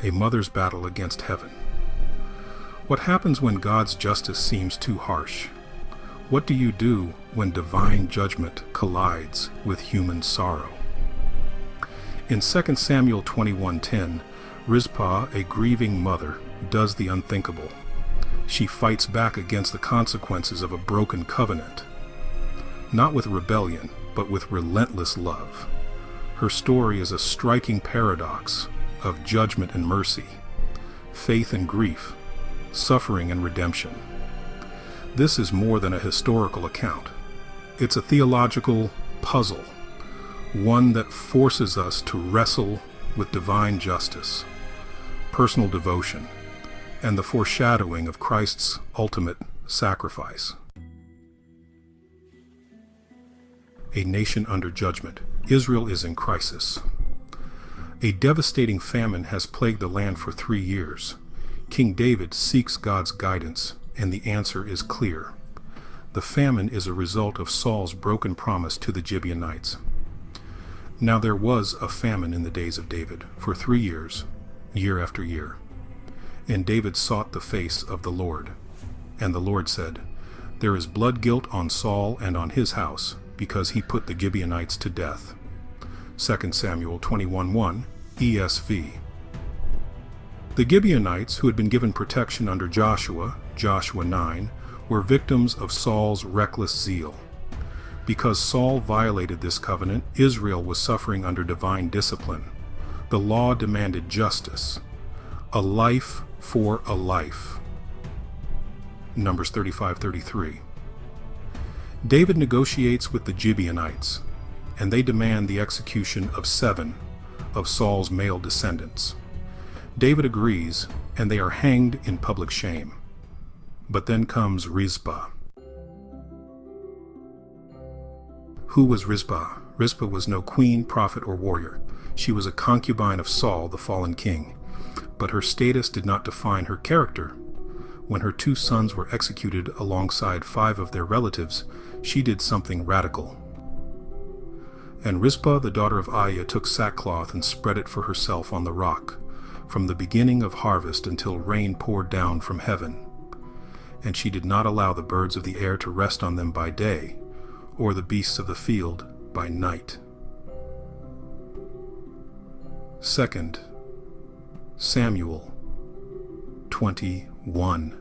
a mother's battle against heaven. What happens when God's justice seems too harsh? What do you do when divine judgment collides with human sorrow? In 2 Samuel 21:10, Rizpah, a grieving mother, does the unthinkable. She fights back against the consequences of a broken covenant, not with rebellion, but with relentless love. Her story is a striking paradox of judgment and mercy, faith and grief, suffering and redemption. This is more than a historical account. It's a theological puzzle, one that forces us to wrestle with divine justice, personal devotion, and the foreshadowing of Christ's ultimate sacrifice. A nation under judgment. Israel is in crisis. A devastating famine has plagued the land for 3 years. King David seeks God's guidance, and the answer is clear. The famine is a result of Saul's broken promise to the Gibeonites. Now there was a famine in the days of David for 3 years, year after year. And David sought the face of the Lord. And the Lord said, "There is blood guilt on Saul and on his house, because he put the Gibeonites to death." 2 Samuel 21:1, ESV. The Gibeonites, who had been given protection under Joshua, Joshua 9, were victims of Saul's reckless zeal. Because Saul violated this covenant, Israel was suffering under divine discipline. The law demanded justice, a life for a life. Numbers 35:33. David negotiates with the Gibeonites, and they demand the execution of 7 of Saul's male descendants. David agrees, and they are hanged in public shame. But then comes Rizpah. Who was Rizpah? Rizpah was no queen, prophet, or warrior. She was a concubine of Saul, the fallen king. But her status did not define her character. When her 2 sons were executed alongside 5 of their relatives, she did something radical. And Rizpah, the daughter of Aiah, took sackcloth and spread it for herself on the rock, from the beginning of harvest until rain poured down from heaven. And she did not allow the birds of the air to rest on them by day, or the beasts of the field by night. 2 Samuel 21:10.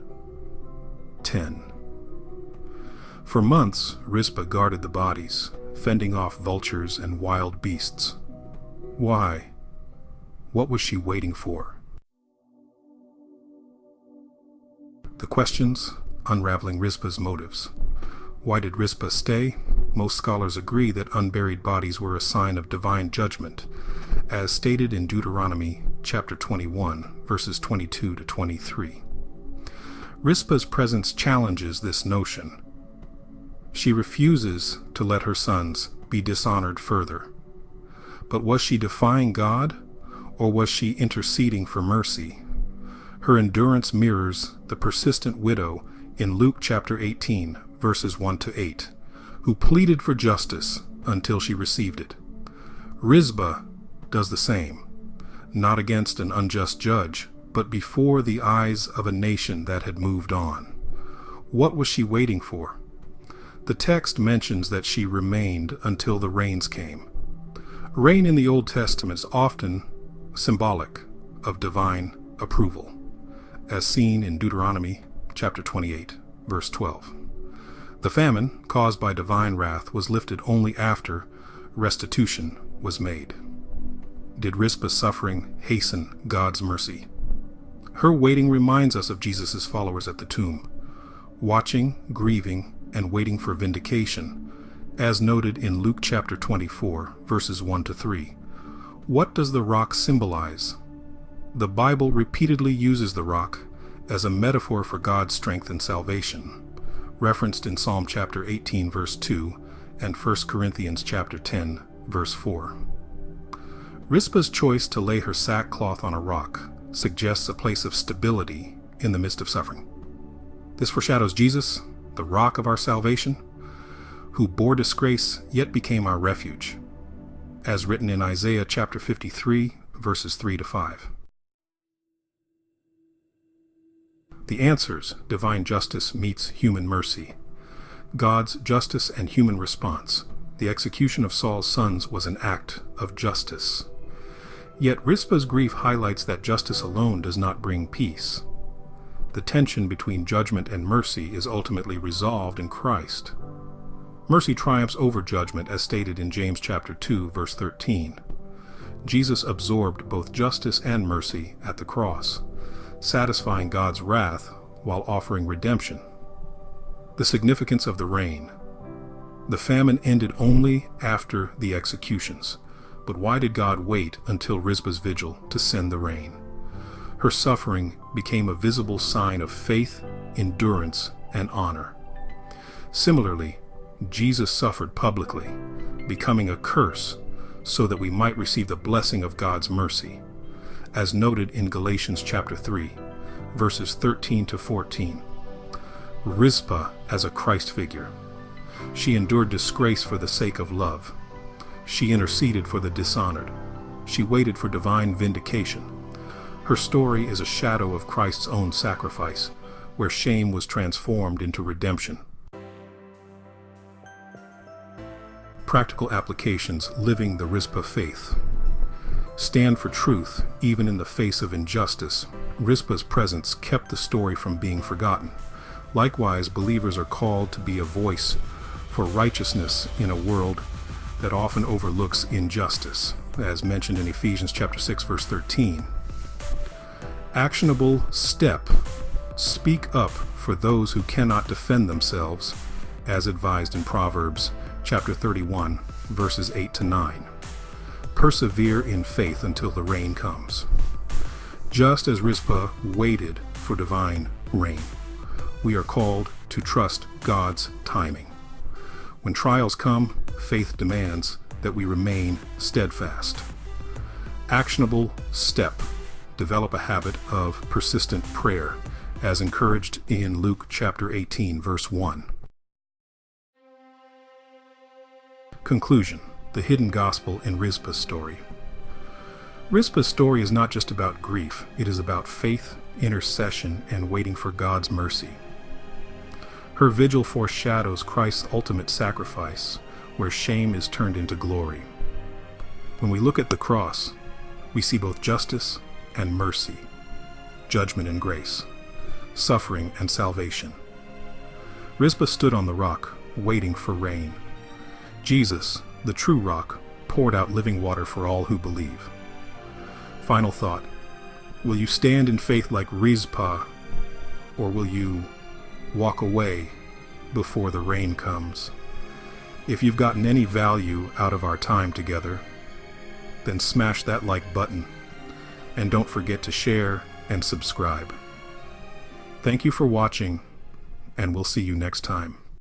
For months, Rizpah guarded the bodies, fending off vultures and wild beasts. Why? What was she waiting for? The questions unraveling Rizpah's motives. Why did Rizpah stay? Most scholars agree that unburied bodies were a sign of divine judgment, as stated in Deuteronomy chapter 21, verses 22 to 23. Rizpah's presence challenges this notion. She refuses to let her sons be dishonored further. But was she defying God, or was she interceding for mercy? Her endurance mirrors the persistent widow in Luke chapter 18, verses 1 to 8, who pleaded for justice until she received it. Rizpah does the same, not against an unjust judge, but before the eyes of a nation that had moved on. What was she waiting for? The text mentions that she remained until the rains came. Rain in the Old Testament is often symbolic of divine approval, as seen in Deuteronomy chapter 28, verse 12. The famine, caused by divine wrath, was lifted only after restitution was made. Did Rizpah's suffering hasten God's mercy? Her waiting reminds us of Jesus' followers at the tomb, watching, grieving, and waiting for vindication, as noted in Luke chapter 24, verses 1 to 3. What does the rock symbolize? The Bible repeatedly uses the rock as a metaphor for God's strength and salvation, referenced in Psalm chapter 18, verse 2, and 1 Corinthians chapter 10, verse 4. Rizpah's choice to lay her sackcloth on a rock suggests a place of stability in the midst of suffering. This foreshadows Jesus, the rock of our salvation, who bore disgrace yet became our refuge, as written in Isaiah chapter 53, verses 3 to 5. The answers: divine justice meets human mercy. God's justice and human response. The execution of Saul's sons was an act of justice. Yet Rizpah's grief highlights that justice alone does not bring peace. The tension between judgment and mercy is ultimately resolved in Christ. Mercy triumphs over judgment, as stated in James chapter 2, verse 13. Jesus absorbed both justice and mercy at the cross, satisfying God's wrath while offering redemption. The significance of the rain. The famine ended only after the executions. But why did God wait until Rizpah's vigil to send the rain? Her suffering became a visible sign of faith, endurance, and honor. Similarly, Jesus suffered publicly, becoming a curse so that we might receive the blessing of God's mercy, as noted in Galatians chapter 3, verses 13 to 14. Rizpah as a Christ figure. She endured disgrace for the sake of love. She interceded for the dishonored. She waited for divine vindication. Her story is a shadow of Christ's own sacrifice, where shame was transformed into redemption. Practical applications: living the Rizpah faith. Stand for truth, even in the face of injustice. Rizpah's presence kept the story from being forgotten. Likewise, believers are called to be a voice for righteousness in a world that often overlooks injustice, as mentioned in Ephesians chapter 6, verse 13. Actionable step: speak up for those who cannot defend themselves, as advised in Proverbs chapter 31, verses 8 to 9. Persevere in faith until the rain comes. Just as Rizpah waited for divine rain, we are called to trust God's timing. When trials come, faith demands that we remain steadfast. Actionable step: develop a habit of persistent prayer, as encouraged in Luke chapter 18, verse 1. Conclusion: the hidden gospel in Rizpah's story. Rizpah's story is not just about grief, it is about faith, intercession, and waiting for God's mercy. Her vigil foreshadows Christ's ultimate sacrifice, where shame is turned into glory. When we look at the cross, we see both justice and mercy, judgment and grace, suffering and salvation. Rizpah stood on the rock, waiting for rain. Jesus, the true rock, poured out living water for all who believe. Final thought: will you stand in faith like Rizpah, or will you walk away before the rain comes? If you've gotten any value out of our time together, then smash that like button, and don't forget to share and subscribe. Thank you for watching, and we'll see you next time.